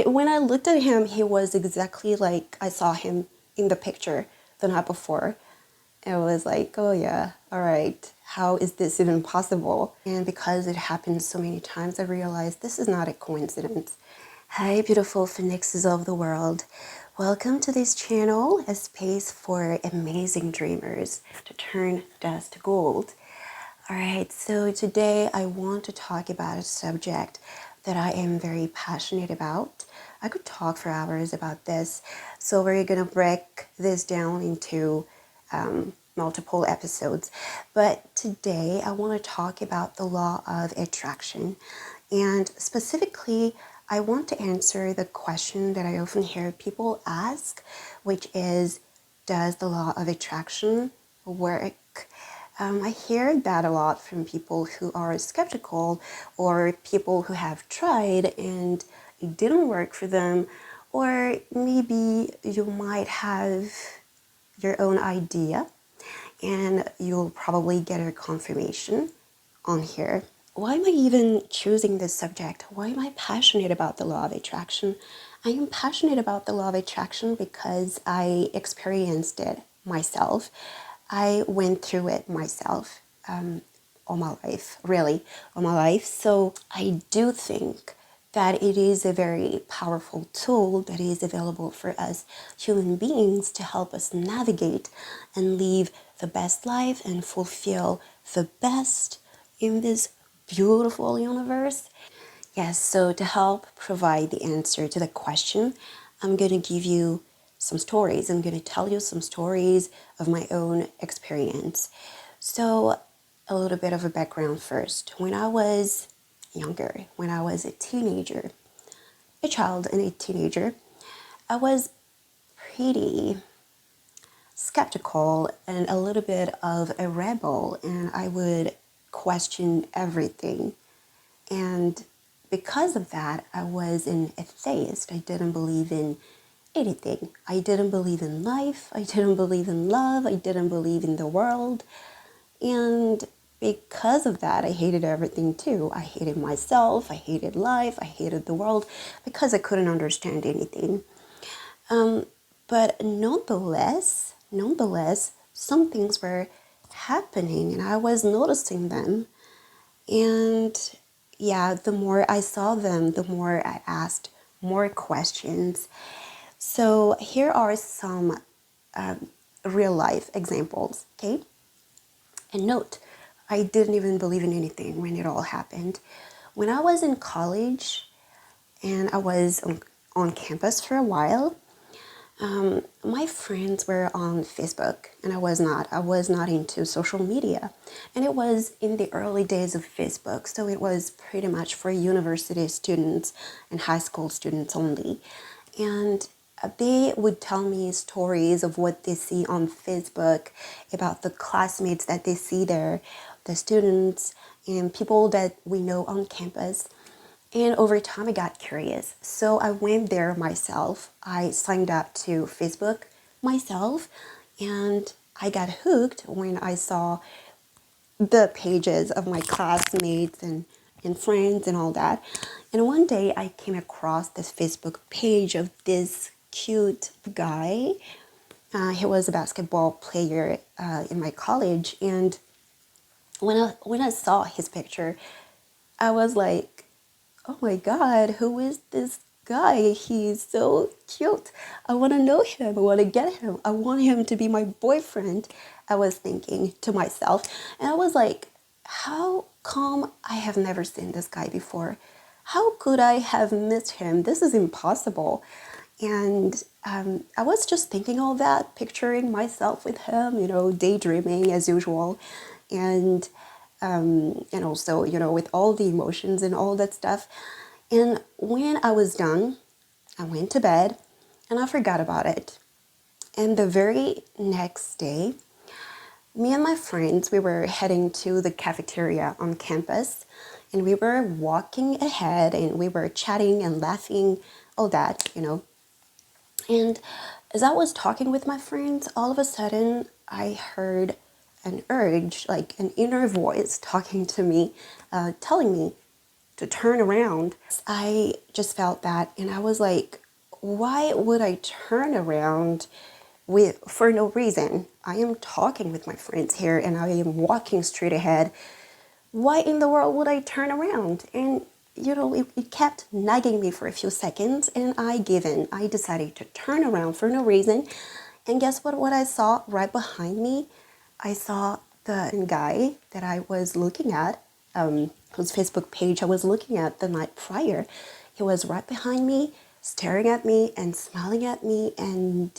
when I looked at him, he was exactly like I saw him in the picture the night before. It was like, oh yeah, all right, how is this even possible? And because it happened so many times, I realized this is not a coincidence. Hi, beautiful phoenixes of the world. Welcome to this channel, a space for amazing dreamers to turn dust to gold. All right, so today I want to talk about a subject that I am very passionate about. I could talk for hours about this, so we're gonna break this down into multiple episodes. But today I want to talk about the law of attraction, and specifically I want to answer the question that I often hear people ask, which is, does the law of attraction work? I hear that a lot from people who are skeptical, or people who have tried and it didn't work for them, or maybe you might have your own idea and you'll probably get a confirmation on here. Why am I even choosing this subject? Why am I passionate about the law of attraction? I am passionate about the law of attraction because I experienced it myself. I went through it myself all my life, really, all my life. So I do think that it is a very powerful tool that is available for us human beings to help us navigate and live the best life and fulfill the best in this beautiful universe. Yes, so to help provide the answer to the question, I'm going to give you some stories. I'm going to tell you some stories of my own experience. So a little bit of a background first. When I was younger, when I was a teenager, a child and a teenager, I was pretty skeptical and a little bit of a rebel, and I would question everything. And because of that, I was an atheist. I didn't believe in anything. I didn't believe in life. I didn't believe in love. I didn't believe in the world. And because of that, I hated everything too. I hated myself. I hated life. I hated the world because I couldn't understand anything. But nonetheless, some things were happening and I was noticing them. And yeah, the more I saw them, the more I asked more questions. So here are some real life examples, okay? And note, I didn't even believe in anything when it all happened. When I was in college and I was on campus for a while, my friends were on Facebook and I was not. I was not into social media. And it was in the early days of Facebook, so it was pretty much for university students and high school students only. And they would tell me stories of what they see on Facebook, about the classmates that they see there, the students and people that we know on campus. And over time, I got curious. So I went there myself. I signed up to Facebook myself, and I got hooked when I saw the pages of my classmates and friends and all that. And one day I came across this Facebook page of this cute guy. He was a basketball player in my college. And when I saw his picture, I was like, oh my God, who is this guy? He's so cute. I want to know him. I want to get him. I want him to be my boyfriend. I was thinking to myself. And I was like, how come I have never seen this guy before? How could I have missed him? This is impossible. And I was just thinking all that, picturing myself with him, daydreaming as usual. And also, with all the emotions and all that stuff. And when I was done, I went to bed and I forgot about it. And the very next day, me and my friends, we were heading to the cafeteria on campus, and we were walking ahead and we were chatting and laughing, all that. And as I was talking with my friends, all of a sudden I heard an urge, like an inner voice talking to me, telling me, to turn around. I just felt that, and I was like, why would I turn around for no reason? I am talking with my friends here and I am walking straight ahead. Why in the world would I turn around? And it kept nagging me for a few seconds, and I gave in. I decided to turn around for no reason. And guess what I saw right behind me? I saw the guy that I was looking at, whose Facebook page I was looking at the night prior. He was right behind me, staring at me and smiling at me, and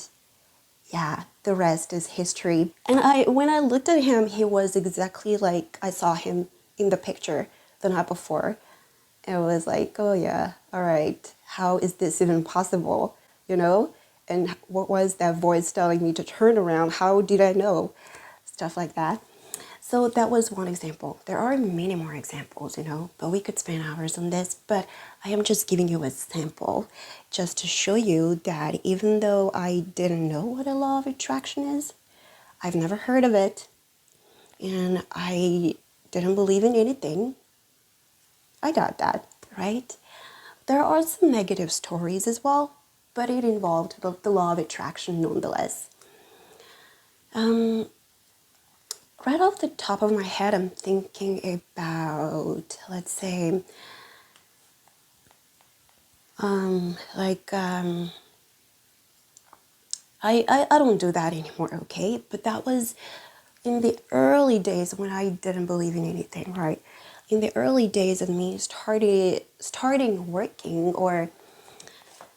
yeah, the rest is history. And when I looked at him, he was exactly like I saw him in the picture the night before. It was like, oh yeah, all right, how is this even possible? You know? And what was that voice telling me to turn around? How did I know? Stuff like that. So that was one example. There are many more examples, but we could spend hours on this. But I am just giving you a sample just to show you that even though I didn't know what a law of attraction is, I've never heard of it, and I didn't believe in anything, I got that, right? There are some negative stories as well, but it involved the law of attraction nonetheless. Right off the top of my head, I'm thinking about, let's say, I don't do that anymore, okay? But that was in the early days when I didn't believe in anything, right? In the early days of me starting working, or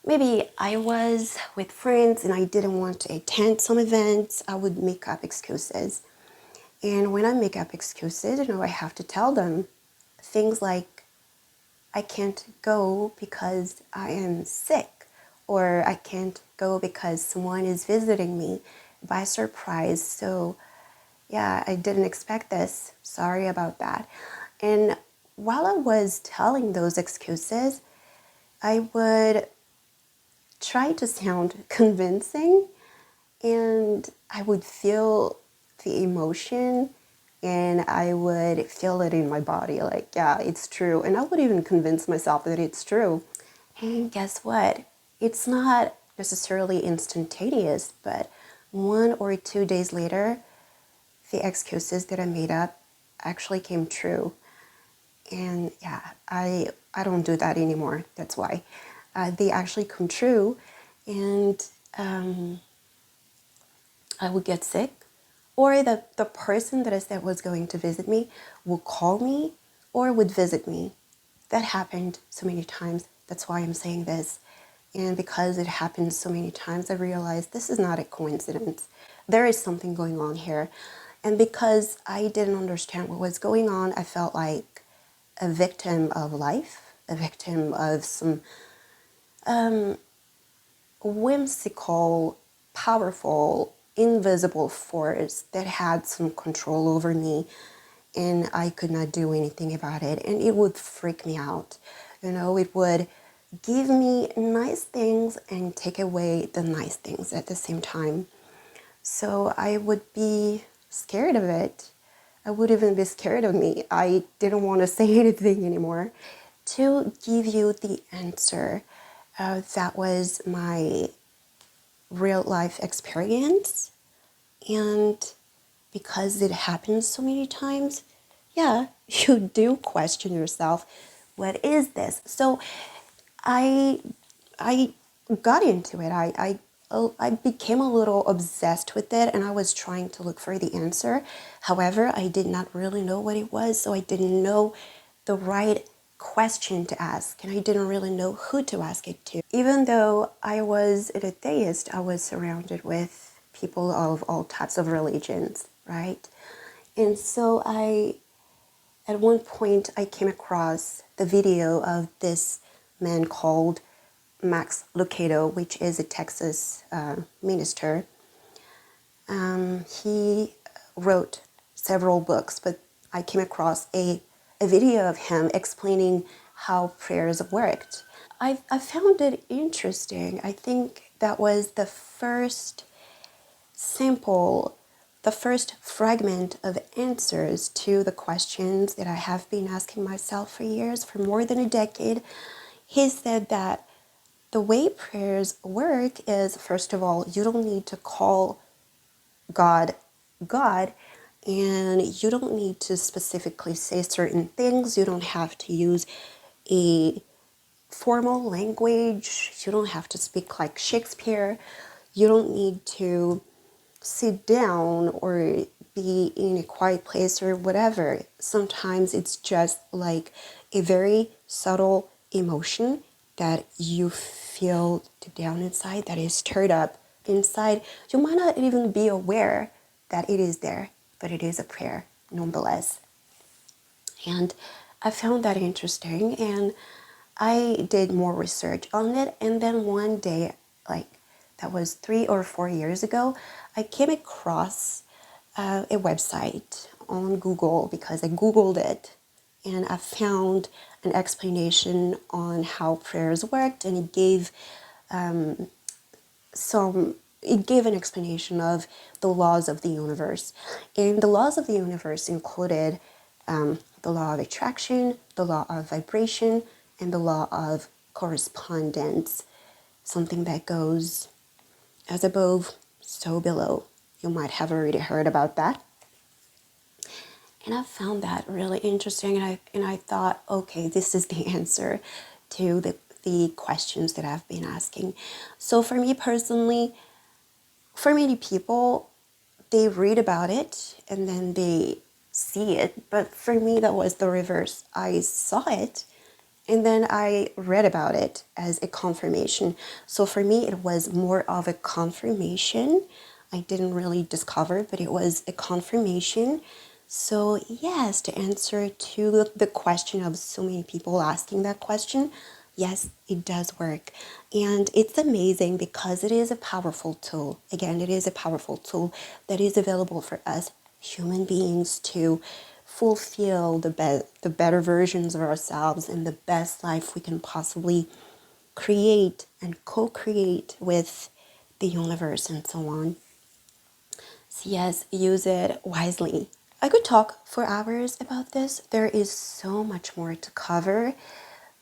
maybe I was with friends and I didn't want to attend some events, I would make up excuses. And when I make up excuses, I have to tell them things like, I can't go because I am sick, or I can't go because someone is visiting me by surprise. So, yeah, I didn't expect this. Sorry about that. And while I was telling those excuses, I would try to sound convincing, and I would feel the emotion and I would feel it in my body like, yeah, it's true. And I would even convince myself that it's true. And guess what? It's not necessarily instantaneous, but 1 or 2 days later, the excuses that I made up actually came true. And yeah, I don't do that anymore. That's why. They actually come true, and I would get sick, or the person that I said was going to visit me would call me or would visit me. That happened so many times. That's why I'm saying this. And because it happened so many times, I realized this is not a coincidence. There is something going on here. And because I didn't understand what was going on, I felt like a victim of life, a victim of some whimsical, powerful, invisible force that had some control over me, and I could not do anything about it. And it would freak me out. It would give me nice things and take away the nice things at the same time. So I would be scared of it. I would even be scared of me. I didn't want to say anything anymore. To give you the answer, that was my real life experience. And because it happens so many times, yeah, you do question yourself, what is this? So I got into it. I became a little obsessed with it, and I was trying to look for the answer. However, I did not really know what it was, so I didn't know the right question to ask, and I didn't really know who to ask it to. Even though I was an atheist, I was surrounded with people of all types of religions, right? And so at one point, I came across the video of this man called Max Lucado, which is a Texas minister. He wrote several books, but I came across a video of him explaining how prayers worked. I found it interesting. I think that was the first sample, the first fragment of answers to the questions that I have been asking myself for years, for more than a decade. He said that the way prayers work is, first of all, you don't need to call God, God, and you don't need to specifically say certain things. You don't have to use a formal language. You don't have to speak like Shakespeare. You don't need to sit down or be in a quiet place or whatever. Sometimes it's just like a very subtle emotion that you feel deep down inside, that is stirred up inside. You might not even be aware that it is there, but it is a prayer nonetheless. And I found that interesting, and I did more research on it. And then one day, like that was 3 or 4 years ago, I came across a website on Google because I Googled it, and I found an explanation on how prayers worked, and it gave an explanation of the laws of the universe. And the laws of the universe included the law of attraction, the law of vibration, and the law of correspondence. Something that goes as above, so below. You might have already heard about that. And I found that really interesting, and I thought, okay, this is the answer to the questions that I've been asking. So for me personally, for many people, they read about it and then they see it. But for me, that was the reverse. I saw it and then I read about it as a confirmation. So for me, it was more of a confirmation. I didn't really discover, but it was a confirmation. So yes, to answer to the question of so many people asking that question, yes, it does work. And it's amazing because it is a powerful tool. Again, it is a powerful tool that is available for us human beings to fulfill the better versions of ourselves and the best life we can possibly create and co-create with the universe and so on. So yes, use it wisely. I could talk for hours about this. There is so much more to cover,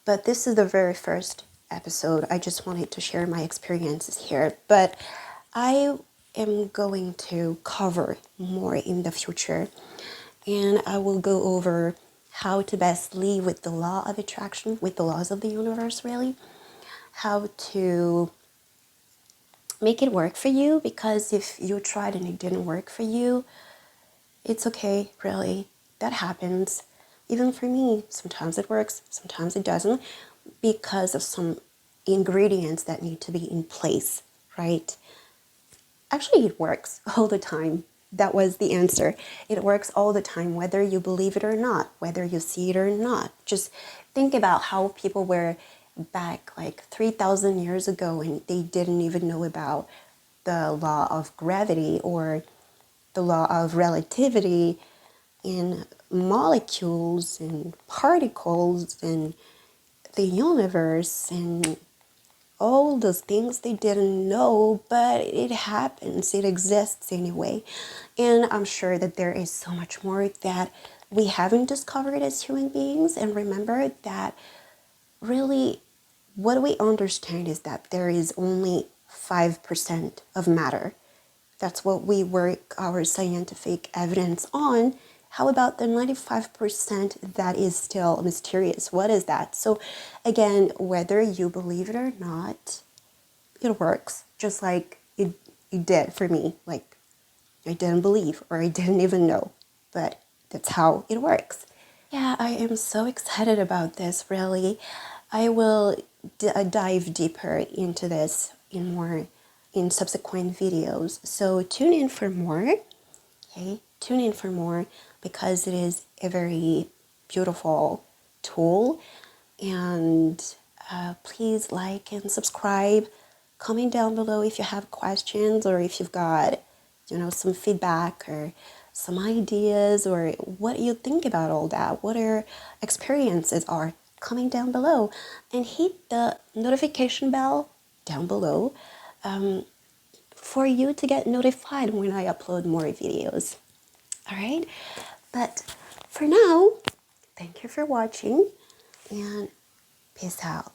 but this is the very first episode. I just wanted to share my experiences here, but I am going to cover more in the future, and I will go over how to best live with the law of attraction, with the laws of the universe, really, how to make it work for you, because if you tried and it didn't work for you, it's okay, really. That happens. Even for me, sometimes it works, sometimes it doesn't, because of some ingredients that need to be in place, right? Actually, it works all the time. That was the answer. It works all the time, whether you believe it or not, whether you see it or not. Just think about how people were back like 3,000 years ago and they didn't even know about the law of gravity or the law of relativity in molecules and particles and the universe and all those things they didn't know, but it happens, it exists anyway. And I'm sure that there is so much more that we haven't discovered as human beings. And remember that really what we understand is that there is only 5% of matter. That's what we work our scientific evidence on. How about the 95% that is still mysterious? What is that? So again, whether you believe it or not, it works just like it did for me. Like I didn't believe or I didn't even know, but that's how it works. Yeah, I am so excited about this, really. I will dive deeper into this in subsequent videos. So tune in for more. Okay, tune in for more because it is a very beautiful tool. And please like and subscribe. Comment down below if you have questions or if you've got, some feedback or some ideas or what you think about all that. What your experiences are. Comment down below and hit the notification bell down below for you to get notified when I upload more videos. All right, but for now, thank you for watching and peace out.